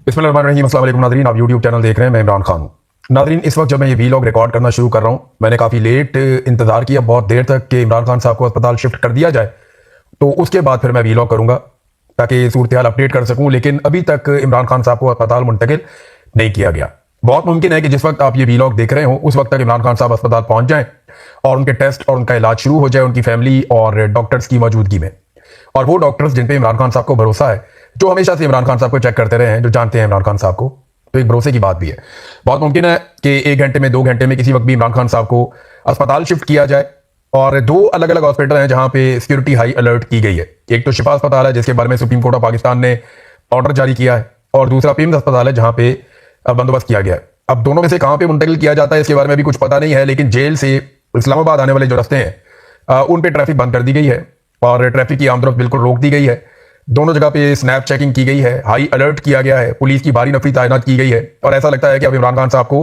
बिस्मिल्लाहिर्रहमानिर्रहीम। अस्सलाम वालेकुम नाज़रीन, आप यूट्यूब चैनल देख रहे हैं। मैं इमरान खान हूँ। नाज़रीन, इस वक्त जब मैं ये वीलॉग रिकॉर्ड करना शुरू कर रहा हूँ, मैंने काफ़ी लेट इंतज़ार किया, बहुत देर तक कि इमरान खान साहब को अस्पताल शिफ्ट कर दिया जाए, तो उसके बाद फिर मैं वीलॉग करूँगा ताकि सूरत हाल अपडेट कर सकूँ। लेकिन अभी तक इमरान खान साहब को अस्पताल मुंतकिल नहीं किया गया। बहुत मुमकिन है कि जिस वक्त आप ये वीलॉग देख रहे हो उस वक्त तक इमरान खान साहब अस्पताल पहुंच जाएं और उनके टेस्ट और उनका इलाज शुरू हो जाए उनकी फैमिली और डॉक्टर्स की मौजूदगी में। और वो डॉक्टर्स जिन पे इमरान खान साहब को भरोसा है, जो हमेशा से इमरान खान साहब को चेक करते रहे हैं, जो जानते हैं इमरान खान साहब को, तो एक भरोसे की बात भी है। बहुत मुमकिन है कि 1 घंटे में 2 घंटे में किसी वक्त भी इमरान खान साहब को अस्पताल शिफ्ट किया जाए। और 2 अलग अलग हॉस्पिटल हैं जहां पे सिक्योरिटी हाई अलर्ट की गई है। एक तो शिफा अस्पताल है जिसके बारे में सुप्रीम कोर्ट ऑफ पाकिस्तान ने ऑर्डर जारी किया है, और दूसरा पिम्स अस्पताल है जहां पे बंदोबस्त किया गया है। अब दोनों में से कहां पे मुंतकिल किया जाता है इसके बारे में भी कुछ पता नहीं है, लेकिन जेल से इस्लामाबाद आने वाले जो रास्ते हैं उन पे ट्रैफिक बंद कर दी गई है और ट्रैफिक की आमदरफ्त बिल्कुल रोक दी गई है। दोनों जगह पे स्नैप चेकिंग की गई है, हाई अलर्ट किया गया है, पुलिस की भारी नफरी तैनात की गई है। और ऐसा लगता है कि अब इमरान खान साहब को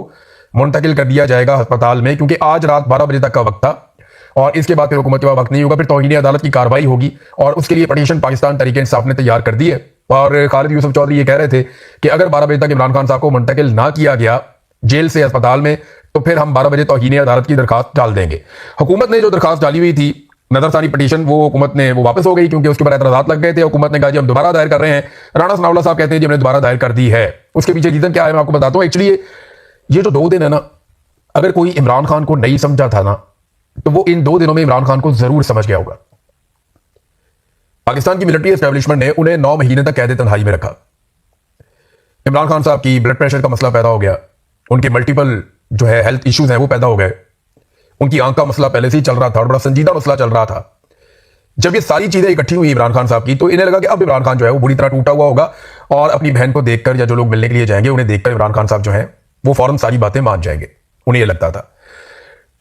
मुंतकिल कर दिया जाएगा अस्पताल में, क्योंकि आज रात 12 बजे तक का वक्त था और इसके बाद फिर हुकूमत के पास वक्त नहीं होगा। फिर तौहीन अदालत की कार्रवाई होगी और उसके लिए पटिशन पाकिस्तान तहरीक इंसाफ ने तैयार कर दी है। और खालिद यूसुफ चौधरी ये कह रहे थे कि अगर 12 बजे तक इमरान खान साहब को मुंतकिल ना किया गया जेल से अस्पताल में, तो फिर हम 12 बजे तौहीन अदालत की दरखास्त डाल देंगे। हुकूमत ने जो दरखास्त डाली हुई थी नजरसानी पटिशन, वो हुकूमत ने वो वापस हो गई क्योंकि उसके ऊपर एतराजात लग गए थे। हुकूमत ने कहा जी हम दोबारा दायर कर रहे हैं। राणा सनाउल्लाह साहब कहते हैं जी हमने दोबारा दायर कर दी है। उसके पीछे रीजन क्या है मैं आपको बताता हूँ। एक्चुअली ये जो 2 दिन है ना, अगर कोई इमरान खान को नहीं समझा था ना, तो वो इन 2 दिनों में इमरान खान को जरूर समझ गया होगा। पाकिस्तान की मिलिट्री एस्टेब्लिशमेंट ने उन्हें 9 महीने तक कैद तन्हाई में रखा। इमरान खान साहब की ब्लड प्रेशर का मसला पैदा हो गया, उनके मल्टीपल जो है हेल्थ इश्यूज हैं वो पैदा हो गए, उनकी आंख का मसला पहले से ही चल रहा था और बड़ा संजीदा मसला चल रहा था। जब ये सारी चीजें इकट्ठी हुई इमरान खान साहब की, तो इन्हें लगा कि अब इमरान खान जो है वो बुरी तरह टूटा हुआ होगा और अपनी बहन को देखकर या जो लोग मिलने के लिए जाएंगे उन्हें देखकर इमरान खान साहब जो है वो फौरन सारी बातें मान जाएंगे, उन्हें ये लगता था।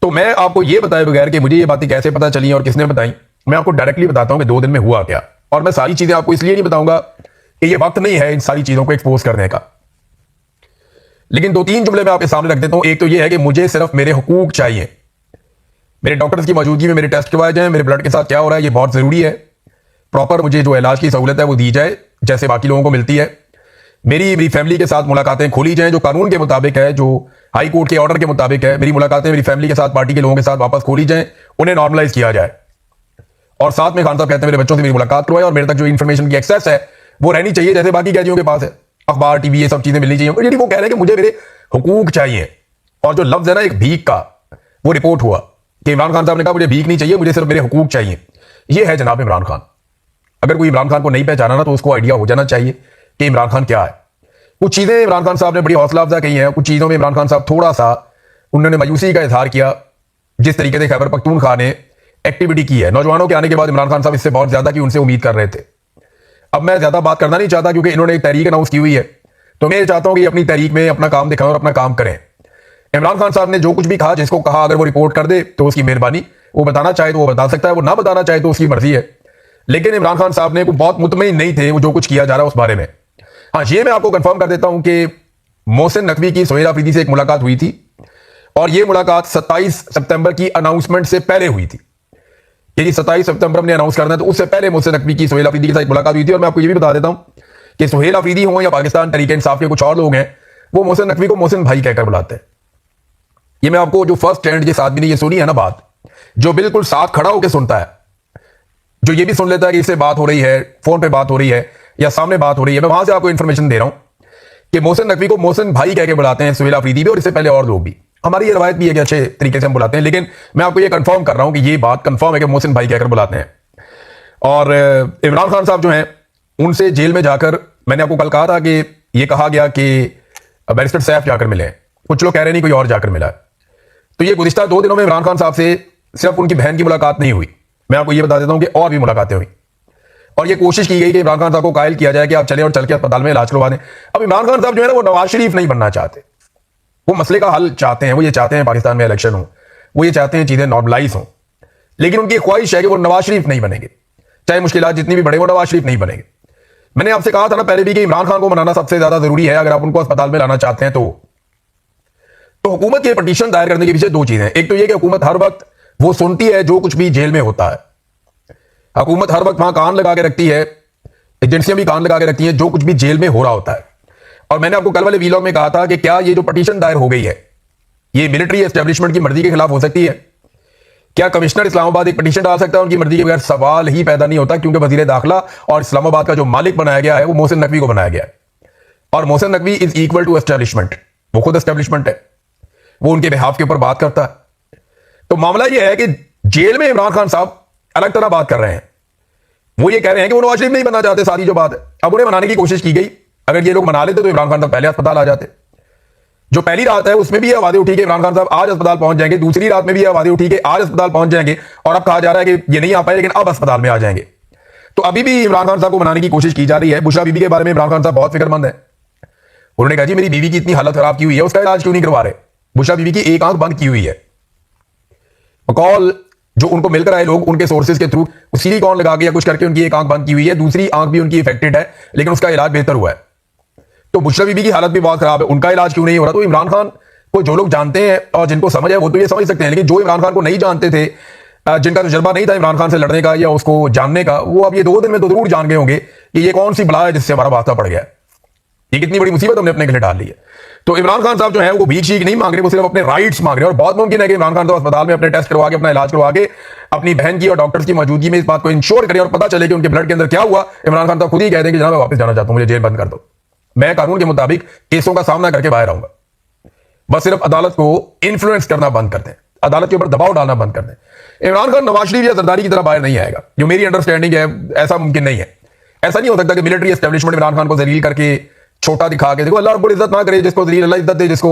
तो मैं आपको ये बताए बगैर कि मुझे ये बातें कैसे पता चली और किसने बताई, मैं आपको डायरेक्टली बताता हूं कि 2 दिन में हुआ क्या। और मैं सारी चीजें आपको इसलिए नहीं बताऊंगा कि ये वक्त नहीं है इन सारी चीजों को एक्सपोज करने का, लेकिन 2-3 जुमले मैं आपके सामने रख देता हूं। एक तो ये है कि मुझे सिर्फ मेरे हुकूक चाहिए, मेरे डॉक्टर्स की मौजूदगी में मेरे टेस्ट करवाए जाएं, मेरे ब्लड के साथ क्या हो रहा है ये बहुत जरूरी है। प्रॉपर मुझे जो इलाज की सहूलत है वो दी जाए जैसे बाकी लोगों को मिलती है। मेरी फैमिली के साथ मुलाकातें खोली जाएं जो कानून के मुताबिक है, जो हाई कोर्ट के ऑर्डर के मुताबिक है। मेरी मुलाकातें मेरी फैमिली के साथ, पार्टी के लोगों के साथ वापस खोली जाएं, उन्हें नॉर्मलाइज किया जाए। और साथ में खान साहब कहते हैं मेरे बच्चों से मेरी मुलाकात करवाएं और मेरे तक जो इन्फॉर्मेशन की एक्सेस है वो रहनी चाहिए जैसे बाकी कैदियों के पास है, अखबार, टीवी, ये सब चीजें मिलनी चाहिए। यानी वो कह रहे हैं कि मुझे मेरे हुकूक चाहिए। और जो लफ्ज है ना एक भीख का, वो रिपोर्ट हुआ कि इमरान खान साहब ने कहा मुझे भीख नहीं चाहिए, मुझे सिर्फ मेरे हुकूक चाहिए। ये है जनाब इमरान खान। अगर कोई इमरान खान को नहीं पहचाना ना, तो उसको आइडिया हो जाना चाहिए कि इमरान खान क्या है। कुछ चीजें इमरान खान साहब ने बड़ी हौसला अफजा कही हैं, कुछ चीजों में इमरान खान साहब थोड़ा सा उन्होंने मायूसी का इजहार किया। जिस तरीके से खैबर पख्तूनख्वा ने एक्टिविटी की है नौजवानों के आने के बाद, इमरान खान साहब इससे बहुत ज्यादा की उनसे उम्मीद कर रहे थे। अब मैं ज्यादा बात करना नहीं चाहता क्योंकि इन्होंने एक तहरीक अनाउंस की हुई है, तो मैं चाहता हूं कि अपनी तहरीक में अपना काम दिखाएं और अपना काम करें। इमरान खान साहब ने जो कुछ भी कहा, जिसको कहा, अगर वो रिपोर्ट कर दे तो उसकी मेहरबानी, वो बताना चाहे तो वो बता सकता है, वो ना बताना चाहे तो उसकी मर्जी है। लेकिन इमरान खान साहब ने बहुत मुतमईन नहीं थे वो जो कुछ किया जा रहा है उस बारे में। हाँ, ये मैं आपको कंफर्म कर देता हूं कि मोहसिन नकवी की सुहेल अफरीदी से एक मुलाकात हुई थी और यह मुलाकात 27 सितंबर की अनाउंसमेंट से पहले हुई थी। यदि 27 सितंबर हमने अनाउंस करना है तो उससे पहले मोहसिन नकवी की सुहेल अफरीदी के साथ मुलाकात हुई थी। और मैं आपको यह भी बता देता हूं कि सुहेल अफरीदी हो या पाकिस्तान तहरीक इंसाफ के कुछ और लोग हैं, वो मोहसिन नकवी को मोहसिन भाई कहकर बुलाते हैं। ये मैं आपको जो फर्स्ट हैंड जिस आदमी ने ये सुनी है ना बात, जो बिल्कुल साथ खड़ा होकर सुनता है, जो ये भी सुन लेता है कि इससे बात हो रही है, फोन पे बात हो रही है या सामने बात हो रही है, मैं वहां से आपको इंफॉर्मेशन दे रहा हूं कि मोहसिन नकवी को मोहसिन भाई कहकर बुलाते हैं सुहेल अफरीदी भी, और इससे पहले और लोग भी। हमारी ये रवायत भी है कि अच्छे तरीके से हम बुलाते हैं, लेकिन मैं आपको ये कंफर्म कर रहा हूं कि ये बात कंफर्म है कि मोहसिन भाई कहकर बुलाते हैं। और इमरान खान साहब जो हैं उनसे जेल में जाकर, मैंने आपको कल कहा था कि ये कहा गया कि बैरिस्टर सैफ जाकर मिले, कुछ लोग कह रहे नहीं कोई और जाकर मिला। तो ये गुज़िश्ता 2 दिनों में इमरान खान साहब से सिर्फ उनकी बहन की मुलाकात नहीं हुई, मैं आपको ये बता देता हूं कि और भी मुलाकातें हुई और ये कोशिश की गई कि इमरान खान साहब को कायल किया जाए कि आप चले और चल के अस्पताल में इलाज करवा दें। अब इमरान खान साहब जो है ना वो नवाज शरीफ नहीं बनना चाहते, वो मसले का हल चाहते हैं, वो ये चाहते हैं पाकिस्तान में इलेक्शन हो, वो ये चाहते हैं चीजें नॉर्मलाइज हो, लेकिन उनकी ख्वाहिश है कि वो नवाज शरीफ नहीं बनेंगे, चाहे मुश्किलात जितनी भी बढ़े वो नवाज शरीफ नहीं बनेंगे। मैंने आपसे कहा था ना पहले भी कि इमरान खान को मनाना सबसे ज्यादा जरूरी है अगर आप उनको अस्पताल में लाना चाहते हैं। तो हुकूमत के पटिशन दायर करने के पीछे 2 चीजें हैं। एक तो यह कि हुकूमत हर वक्त वो सुनती है जो कुछ भी जेल में होता है, हुकूमत हर वक्त वहां कान लगा के रखती है, एजेंसियां भी कान लगा के रखती हैं जो कुछ भी जेल में हो रहा होता है। और मैंने आपको कल वाले वीलॉग में कहा था कि क्या ये जो पटिशन दायर हो गई है ये मिलिट्री एस्टेब्लिशमेंट की मर्जी के खिलाफ हो सकती है? क्या कमिश्नर इस्लामाबाद एक पटिशन डाल सकता है उनकी मर्जी के बगैर? सवाल ही पैदा नहीं होता, क्योंकि वजीर दाखिला और इस्लामाबाद का जो मालिक बनाया गया है वो मोहसिन नकवी को बनाया गया है, और Mohsin Naqvi is equal to establishment. वो खुद एस्टेब्लिशमेंट है, वो उनके बिहाफ के ऊपर बात करता है। तो मामला यह है कि जेल में इमरान खान साहब अलग तरह बात कर रहे हैं। वो ये कह रहे हैं कि वो नवाज शरीफ नहीं बनना चाहते, सारी जो बात है। अब उन्हें मनाने की कोशिश की गई, अगर ये लोग मना लेते तो इमरान खान साहब पहले अस्पताल आ जाते। जो पहली रात है उसमें भी ये आवाजें उठी कि इमरान खान साहब आज अस्पताल पहुंच जाएंगे, दूसरी रात में भी ये आवाजें उठी कि आज अस्पताल पहुंच जाएंगे, और अब कहा जा रहा है कि ये नहीं आ पाए लेकिन अब अस्पताल में आ जाएंगे। तो अभी भी इमरान खान साहब को मनाने की कोशिश की जा रही है। बुशरा बीबी के बारे में इमरान खान साहब बहुत फिक्रमंद है। उन्होंने कहा जी मेरी बीवी की इतनी हालत खराब की हुई है, उसका इलाज क्यों नहीं करवा रहे? बुशरा बीबी की एक आंख बंद की हुई है। कॉल जो उनको मिलकर आए लोग उनके सोर्सेज के थ्रू सिलिकॉन लगा के या कुछ करके उनकी एक आंख बंद की हुई है, दूसरी आंख भी उनकी इफेक्टेड है लेकिन उसका इलाज बेहतर हुआ है। तो बुशरा बीबी की हालत भी बहुत खराब है, उनका इलाज क्यों नहीं हो रहा? तो इमरान खान को जो लोग जानते हैं और जिनको समझ है वो तो ये समझ सकते हैं, लेकिन जो इमरान खान को नहीं जानते थे, जिनका तजुर्बा नहीं था इमरान खान से लड़ने का या उसको जानने का, वो अब ये 2 दिन में तो जरूर जान गए होंगे कि ये कौन सी बला है जिससे हमारा वास्ता पड़ गया, ये कितनी बड़ी मुसीबत हमने अपने गले डाल ली है। तो इमरान खान साहब जो है वो भीख शीख नहीं मांग रहे, वो सिर्फ अपने राइट्स मांग रहे हैं। और बहुत मुमकिन है कि इमरान खान तो अस्पताल में अपने टेस्ट करवा के अपना इलाज करवा के अपनी बहन की और डॉक्टर्स की मौजूदगी में इस बात को इंश्योर करें और पता चले कि उनके ब्लड के अंदर क्या हुआ। इमरान खान साहब खुद ही कह दें कि जनाब मैं वापस जाना चाहता हूं, मुझे जेल बंद कर दो, मैं कानून के मुताबिक केसों का सामना करके बाहर आऊंगा। बस सिर्फ अदालत को इन्फ्लुएंस करना बंद कर दें, अदालत के ऊपर दबाव डालना बंद कर दें। इमरान खान नवाज शरीफ या जरदारी की तरह बाहर नहीं आएगा, जो मेरी अंडरस्टैंडिंग है ऐसा मुमकिन नहीं है। ऐसा नहीं हो सकता कि मिलिट्री एस्टेब्लिशमेंट इमरान खान को जलील करके छोटा दिखा के, देखो अल्लाह रब्बुल इज्जत ना करे जिसको जलील, अल्लाह इज्जत दे जिसको,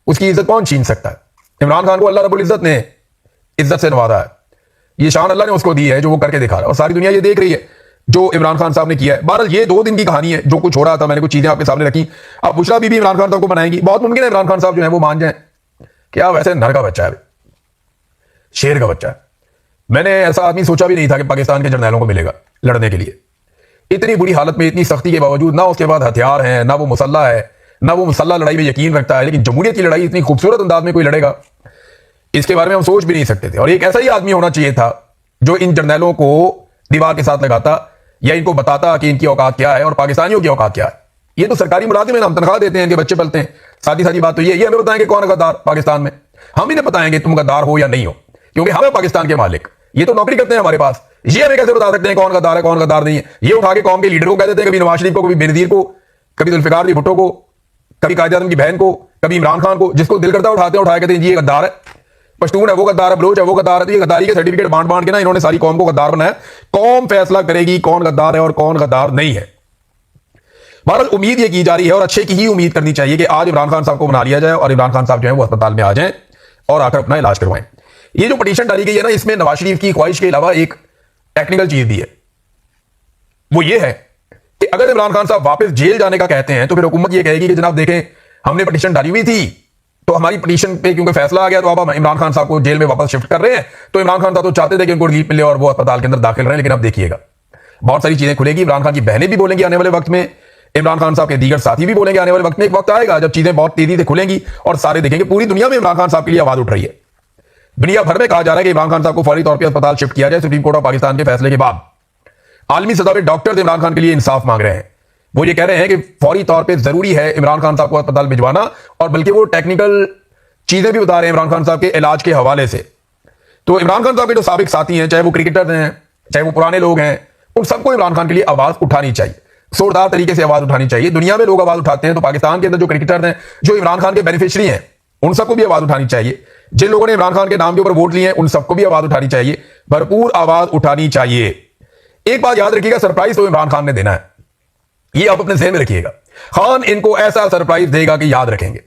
उसकी इज्जत कौन छीन सकता है? इमरान खान को अल्लाह रब्बुल इज्जत ने इज्जत से नवाजा है, ये शान अल्लाह ने उसको दी है जो वो करके दिखा रहा है, और सारी दुनिया ये देख रही है जो इमरान खान साहब ने किया है। बहरहाल ये 2 दिन की कहानी है, जो कुछ हो रहा था मैंने कुछ चीजें आपके सामने रखी। अब बुशरा बीबी इमरान खान साहब को बनाएंगी, बहुत मुमकिन है इमरान खान साहब जो है वो मान जाए। क्या वैसे नर का बच्चा है, शेर का बच्चा है। मैंने ऐसा आदमी सोचा भी नहीं था कि पाकिस्तान के जर्नैलों को मिलेगा लड़ने के लिए, इतनी बुरी हालत में, इतनी सख्ती के बावजूद। ना उसके बाद हथियार हैं, ना वो मुसल्ला है, ना वो मुसल्ला लड़ाई में यकीन रखता है, लेकिन जमहूरियत की लड़ाई इतनी खूबसूरत अंदाज में कोई लड़ेगा, इसके बारे में हम सोच भी नहीं सकते थे। और एक ऐसा ही आदमी होना चाहिए था जो इन जर्नैलों को दीवार के साथ लगाता या इनको बताता कि इनकी औकात क्या है और पाकिस्तानियों की औकात क्या है। ये तो सरकारी मुलाजिम है, हम तनख्वाह देते हैं, इनके बच्चे पलते हैं। सादी सादी बात तो ये हमें बताएं कि कौन है गद्दार पाकिस्तान में, हम इन्हें बताएंगे तुम गद्दार हो या नहीं हो, क्योंकि हम पाकिस्तान के मालिक, ये तो नौकरी करते हैं हमारे पास। ये हमें कैसे बता सकते हैं कौन गद्दार है कौन गद्दार नहीं है? ये उठा के कौम के लीडर को कह देते हैं, कभी नवाज शरीफ को, कभी बेनजीर को, कभी जुल्फिकार अली भुट्टो को, कभी कायद आज़म की बहन को, कभी इमरान खान को, जिसको दिल करता उठाते हैं, उठा कहते हैं जी ये गद्दार है, पश्तून है वो गद्दार है, बलोच है वो गद्दार है। तो ये गद्दारी के सर्टिफिकेट बांट बांट के ना इन्होंने सारी कौम को गद्दार बनाया। कौम फैसला करेगी कौन गद्दार है और कौन गद्दार नहीं है। बहरहाल उम्मीद ये की जा रही है और अच्छे की ही उम्मीद करनी चाहिए कि आज इमरान खान साहब को बना लिया जाए और इमरान खान साहब जो है वो अस्पताल में आ जाएं और आकर अपना इलाज करवाएं। ये जो पटिशन डाली गई है ना, इसमें नवाज शरीफ की ख्वाहिश के अलावा एक टेक्निकल चीज भी है। वो ये है कि अगर इमरान खान साहब वापस जेल जाने का कहते हैं तो फिर हुकूमत ये कहेगी कि जनाब देखें हमने पटिशन डाली हुई थी, तो हमारी पटिशन पे क्योंकि फैसला आ गया तो अब हम इमरान खान साहब को जेल में वापस शिफ्ट कर रहे हैं। तो इमरान खान साहब तो चाहते थे कि उनको रिलीफ मिले और वो अस्पताल के अंदर दाखिल रहे, लेकिन अब देखिएगा बहुत सारी चीजें खुलेगी। इमरान खान की बहनें भी बोलेंगी आने वाले वक्त में, इमरान खान साहब के दीगर साथी भी बोलेंगे आने वाले वक्त में। एक वक्त आएगा जब चीजें बहुत तेजी से खुलेंगी और सारे देखेंगे पूरी दुनिया में इमरान खान साहब के लिए आवाज उठ रही है। दुनिया भर में कहा जा रहा है कि इमरान खान साहब को फौरी तौर पर अस्पताल शिफ्ट किया जाए सुप्रीम कोर्ट ऑफ पाकिस्तान के फैसले के बाद। आलमी सतह पर डॉक्टर्स इमरान खान के लिए इंसाफ मांग रहे हैं। वो ये कह रहे हैं कि फौरी तौर पर जरूरी है इमरान खान साहब को अस्पताल भिजवाना, और बल्कि वो टेक्निकल चीजें भी बता रहे हैं इमरान खान साहब के इलाज के हवाले से। तो इमरान खान साहब के जो साबिक साथी हैं, चाहे वो क्रिकेटर हैं चाहे वो पुराने लोग हैं, उन सबको इमरान खान के लिए आवाज उठानी चाहिए, जोरदार तरीके से आवाज उठानी चाहिए। दुनिया में लोग आवाज उठाते हैं तो पाकिस्तान के अंदर जो क्रिकेटर हैं, जो इमरान खान के बेनिफिशियरी हैं, उन सबको भी आवाज उठानी चाहिए। जिन लोगों ने इमरान खान के नाम के ऊपर वोट लिए हैं उन सबको भी आवाज उठानी चाहिए, भरपूर आवाज उठानी चाहिए। एक बात याद रखिएगा, सरप्राइज तो इमरान खान ने देना है, ये आप अपने ज़हन में रखिएगा। खान इनको ऐसा सरप्राइज देगा कि याद रखेंगे।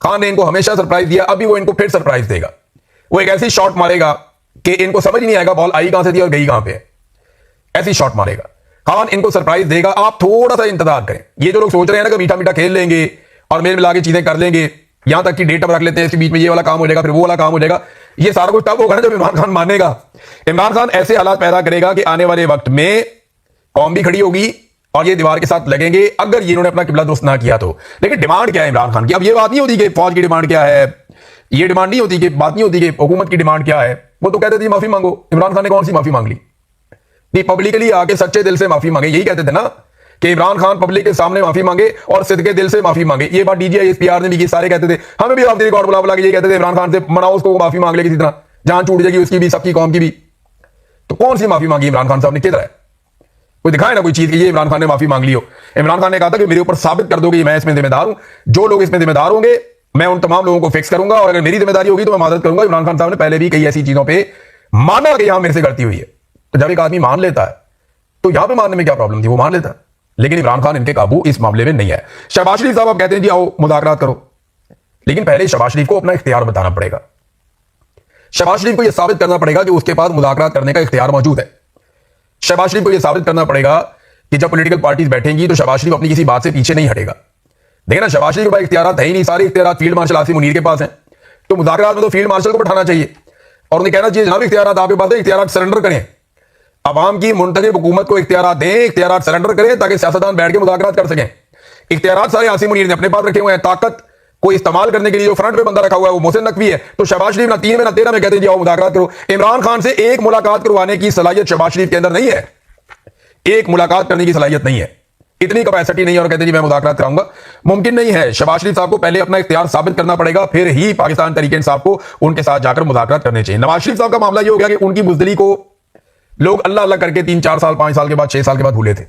खान ने इनको हमेशा सरप्राइज दिया, अभी वो इनको फिर सरप्राइज देगा। वो एक ऐसी शॉट मारेगा कि इनको समझ नहीं आएगा बॉल आई कहां से थी और गई कहां पे है, ऐसी शॉट मारेगा खान, इनको सरप्राइज देगा। आप थोड़ा सा इंतजार करें। ये जो लोग सोच रहे हैं ना कि मीठा मीठा खेल लेंगे और मेल मिला के चीजें कर लेंगे, यहां तक कि डेट अब रख लेते हैं, इसके बीच में ये वाला काम हो जाएगा फिर वो वाला काम हो जाएगा, ये सारा कुछ तब होगा ना जब इमरान खान मानेगा। इमरान खान ऐसे हालात पैदा करेगा कि आने वाले वक्त में कौम भी खड़ी होगी और ये दीवार के साथ लगेंगे अगर ये इन्होंने अपना किबला दुरुस्त ना किया तो। लेकिन डिमांड क्या है इमरान खान की? अब ये बात नहीं होती कि फौज की डिमांड क्या है, ये डिमांड नहीं होती, कि बात नहीं होती कि हुकूमत की डिमांड क्या है। वो तो कहते थे माफी मांगो। इमरान खान ने कौन सी माफी मांग ली? नहीं, पब्लिकली आके सच्चे दिल से माफी मांगे, यही कहते थे ना कि इमरान खान पब्लिक के सामने माफी मांगे और सिद्ध दिल से माफी मांगे। ये बात डीजीआई एसपीआर ने भी की, सारे कहते थे, हमें भी आप रिकॉर्ड बुला बुला के ये कहते थे इमरान खान से मनाओ उसको, माफी मांग ले किसी तरह, जान छूट जाएगी उसकी भी, सबकी कौम की भी। तो कौन सी माफी मांगी इमरान खान साहब ने, किधर है? कोई दिखाए ना कोई चीज कि ये इमरान खान ने माफी मांग ली हो। इमरान खान ने कहा था कि मेरे ऊपर साबित कर दो कि मैं इसमें जिम्मेदार हूं, जो लोग इसमें जिम्मेदार होंगे मैं उन तमाम लोगों को फिक्स करूंगा और अगर मेरी जिम्मेदारी होगी तो मैं मदद करूंगा। इमरान खान साहब ने पहले भी कई ऐसी चीजों पर माना कि यहां मेरे से गलती हुई है। तो जब एक आदमी मान लेता है तो यहां पे मानने में क्या प्रॉब्लम थी, वो मान लेता है। लेकिन इमरान खान इनके काबू इस मामले में नहीं है। शहबाज शरीफ साहब आप कहते हैं जी आओ मुज़ाकरात करो, लेकिन पहले शहबाज शरीफ को अपना इख्तियार बताना पड़ेगा। शहबाज शरीफ को यह साबित करना पड़ेगा कि उसके पास मुज़ाकरात करने का इख्तियार मौजूद है। शहबाज शरीफ को यह साबित करना पड़ेगा कि जब पॉलिटिकल पार्टीज बैठेंगी तो शहबाज शरीफ अपनी किसी बात से पीछे नहीं हटेगा। देखिए ना, शहबाज शरीफ के पास इख्तियारात है ही नहीं, सारे इख्तियारात फील्ड मार्शल आसिम मुनीर के पास हैं। तो मुज़ाकरात में तो फील्ड मार्शल को बैठाना चाहिए और उन्हें कहना चाहिए जनाब इख्तियारात आपके पास है, इख्तियारात सरेंडर करें, अवाम की मुंतखब हुकूमत को इख्तियारात दें, इख्तियारात सरेंडर करें ताकि सियासतदान बैठ के मुज़ाकरात कर सकें। इख्तियारात सारे आसिम मुनीर ने अपने पास रखे हुए हैं। ताकत को इस्तेमाल करने के लिए जो फ्रंट पे बंदा रखा हुआ है वो मोहसिन नकवी है। तो शहबाज शरीफ ना 3 में ना 13 में कहते हैं जी आओ मुज़ाकरात करो। इमरान खान से एक मुलाकात करवाने की सलाहियत शहबाज शरीफ के अंदर नहीं है, एक मुलाकात करने की सलाहियत नहीं है, इतनी कैपेसिटी नहीं है और कहते हैं जी मैं मुज़ाकरात कराऊंगा। मुमकिन नहीं है। शहबाज शरीफ साहब को पहले अपना इख्तियार साबित करना पड़ेगा, फिर ही पाकिस्तान तहरीक इंसाफ को उनके साथ जाकर मुज़ाकरात करने चाहिए। नवाज शरीफ साहब का मामला यह हो गया कि उनकी बुज़दिली को लोग अल्लाह अल्लाह करके 3-4 साल 5 साल के बाद 6 साल के बाद भूले थे।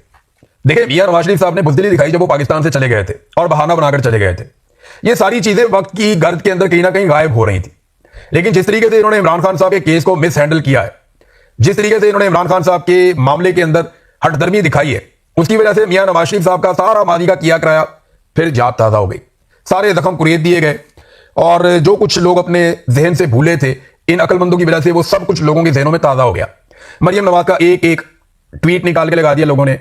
देखिए मियां नवाज शरीफ साहब ने बुज़दिली दिखाई जब वो पाकिस्तान से चले गए थे और बहाना बनाकर चले गए थे। ये सारी चीजें वक्त की गर्द के अंदर कहीं ना कहीं गायब हो रही थी। लेकिन जिस तरीके से इन्होंने इमरान खान साहब के केस को मिस हैंडल किया है, जिस तरीके से इन्होंने इमरान खान साहब के मामले के अंदर हटदर्मी दिखाई है, उसकी वजह से मियां नवाज शरीफ साहब का सारा माजी का किया कराया फिर जात ताज़ा हो गई, सारे जख्म कुरेद दिए गए और जो कुछ लोग अपने जहन से भूले थे इन अकलमंदों की वजह से वो सब कुछ लोगों के जहनों में ताज़ा हो गया। मरियम नवाज का एक एक ट्वीट निकाल के लगा दिया लोगों ने,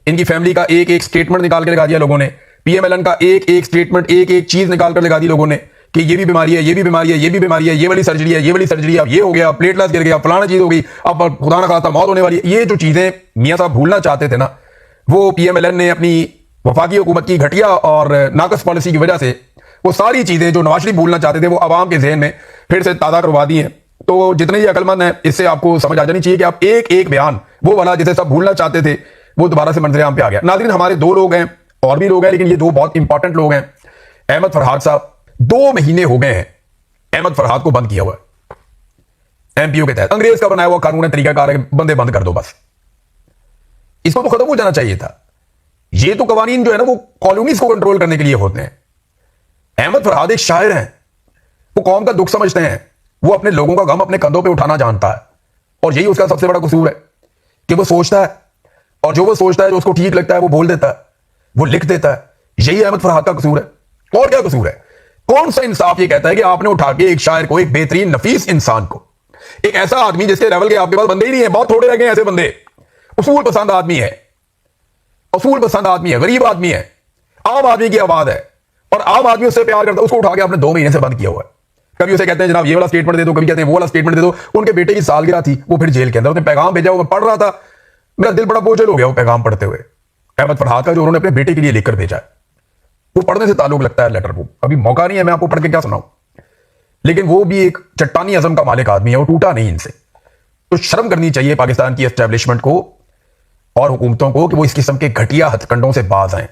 इनकी फैमिली का एक एक स्टेटमेंट निकाल के लगा दिया लोगों ने, पीएमएलएन का एक एक स्टेटमेंट एक एक चीज निकाल कर लगा दी लोगों ने कि ये भी बीमारी है, ये भी बीमारी है, ये भी बीमारी है, ये वाली सर्जरी है, ये वाली सर्जरी है, अब ये हो गया, प्लेटलेट्स गिर गया, फलाना चीज हो गई, अब खुदा ना खास्ता मौत होने वाली है। ये जो चीजें मियां साहब भूलना चाहते थे ना, वो पीएमएलएन ने अपनी वफाकी हुकूमत की घटिया और नाकस पॉलिसी की वजह से वो सारी चीजें जो नवाज शरीफ भूलना चाहते थे वो आवाम के जहन में फिर से ताज़ा करवा दी हैं। तो जितने ये अकलमंद हैं इससे आपको समझ आ जानी चाहिए कि आप एक एक बयान वो वाला जिसे सब भूलना चाहते थे वो दोबारा से मंजर आम पे आ गया। नाज़रीन हमारे 2 लोग हैं और भी लोग हैं, लेकिन ये 2 बहुत इंपॉर्टेंट लोग हैं। अहमद फरहाद साहब 2 महीने हो गए हैं अहमद फरहाद को बंद किया हुआ है एमपीओ के तहत, अंग्रेज का बनाया हुआ कानून तरीकाकार है, बंदे बंद कर दो बस, इसको तो खत्म हो जाना चाहिए था। ये तो कवानीन जो है ना वो कॉलोनीज को कंट्रोल करने के लिए होते हैं। अहमद फरहाद एक शायर हैं, वो कौम का दुख समझते हैं, वो अपने लोगों का गम अपने कंधों पे उठाना जानता है और यही उसका सबसे बड़ा कसूर है कि वो सोचता है और जो वो सोचता है जो उसको ठीक लगता है वो बोल देता है, वो लिख देता है। यही अहमद फरहाद का कसूर है। और क्या कसूर है? कौन सा इंसाफ ये कहता है कि आपने उठा के एक शायर को, एक बेहतरीन नफीस इंसान को, एक ऐसा आदमी जिसके लेवल के आपके पास बंदे ही नहीं है, बहुत थोड़े रह गए ऐसे बंदे, उसूल पसंद आदमी है, उसूल पसंद आदमी है, गरीब आदमी है, आम आदमी की आवाज है और आम आदमी उससे प्यार करता है, उसको उठा के आपने 2 महीने से बंद किया हुआ है। कभी उसे कहते हैं जनाब ये वाला स्टेटमेंट दे दो, कभी कहते हैं वो वाला स्टेटमेंट दे दो। उनके बेटे की सालगिरह थी, वो फिर जेल के अंदर, उसने पैगाम भेजा, वो पढ़ रहा था, मेरा दिल बड़ा बोझल हो गया वो पैगाम पढ़ते हुए। अहमद फरहाद का जो उन्होंने अपने बेटे के लिए लिखकर भेजा है, वो पढ़ने से ताल्लुक लगता है लेटर को, अभी मौका नहीं है मैं आपको पढ़ के क्या सुनाऊं, लेकिन वो भी एक चट्टानी अज़म का मालिक आदमी है, वो टूटा नहीं इनसे। तो शर्म करनी चाहिए पाकिस्तान की एस्टेब्लिशमेंट को और हुकूमतों को कि वो इस किस्म के घटिया हथकंडों से बाज आए।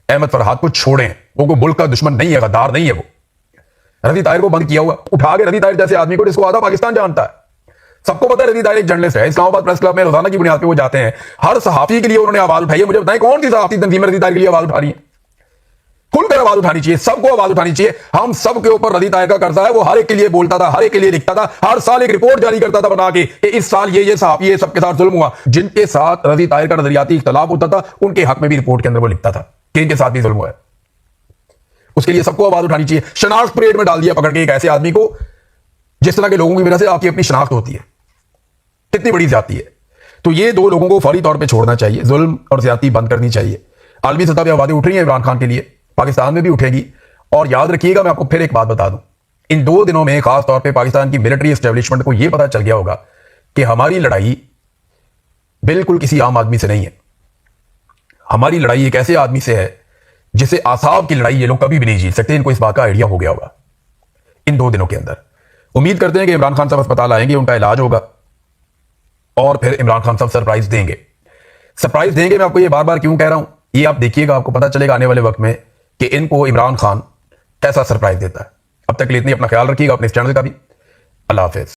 अहमद फरहाद को छोड़ें, वो कोई मुल्क का दुश्मन नहीं है, गद्दार नहीं है। वो रज़ी ताहिर को बंद किया हुआ, उठा के रज़ी ताहिर जैसे आदमी को जिसको आधा पाकिस्तान जानता है, सबको पता है रज़ी ताहिर एक जर्नलिस्ट है, इस्लामाबाद प्रेस क्लब में रोजाना की बुनियाद पे वो जाते हैं, हर सहाफी के लिए उन्होंने आवाज उठाई है। मुझे बताएं कौन सी सहाफी तंजीम रज़ी ताहिर के लिए आवाज उठा रही है? खुलकर आवाज उठानी चाहिए, सबको आवाज उठानी चाहिए। हम सब के ऊपर रज़ी ताहिर का कर्जा है, वो हर एक के लिए बोलता था, हर एक के लिए लिखता था, हर साल एक रिपोर्ट जारी करता था बना के कि इस साल ये सहाफी ये सबके साथ जुल्म हुआ। जिनके साथ रज़ी ताहिर का नजरियाती इख्तलाफ होता था उनके हक में भी रिपोर्ट के अंदर वो लिखता था कि इनके साथ भी जुल्म हुआ है। उसके लिए सबको आवाज उठानी चाहिए। शनाख्त परेड में डाल दिया पकड़ के एक ऐसे आदमी को जिस तरह के लोगों की वजह से आपकी अपनी शनाख्त होती है, कितनी बड़ी ज्यादती है। तो ये 2 लोगों को फौरी तौर पे छोड़ना चाहिए, जुल्म और ज्यादती बंद करनी चाहिए। आलमी सतह पर आवाजें उठ रही हैं इमरान खान के लिए, पाकिस्तान में भी उठेगी। और याद रखिएगा, मैं आपको फिर एक बात बता दूं, इन 2 दिनों में खास तौर पे पाकिस्तान की मिलिट्री एस्टेब्लिशमेंट को यह पता चल गया होगा कि हमारी लड़ाई बिल्कुल किसी आम आदमी से नहीं है। हमारी लड़ाई एक ऐसे आदमी से है जिसे आसाब की लड़ाई ये लोग कभी भी नहीं जीत सकते। इनको इस बात का आइडिया हो गया होगा इन 2 दिनों के अंदर। उम्मीद करते हैं कि इमरान खान साहब अस्पताल आएंगे, उनका इलाज होगा और फिर इमरान खान साहब सरप्राइज देंगे। सरप्राइज देंगे, मैं आपको ये बार बार क्यों कह रहा हूं ये आप देखिएगा, आपको पता चलेगा आने वाले वक्त में कि इनको इमरान खान कैसा सरप्राइज देता है। अब तक के लिए इतनी, अपना ख्याल रखिएगा, अपने इस चैनल का भी। अल्लाह हाफिज।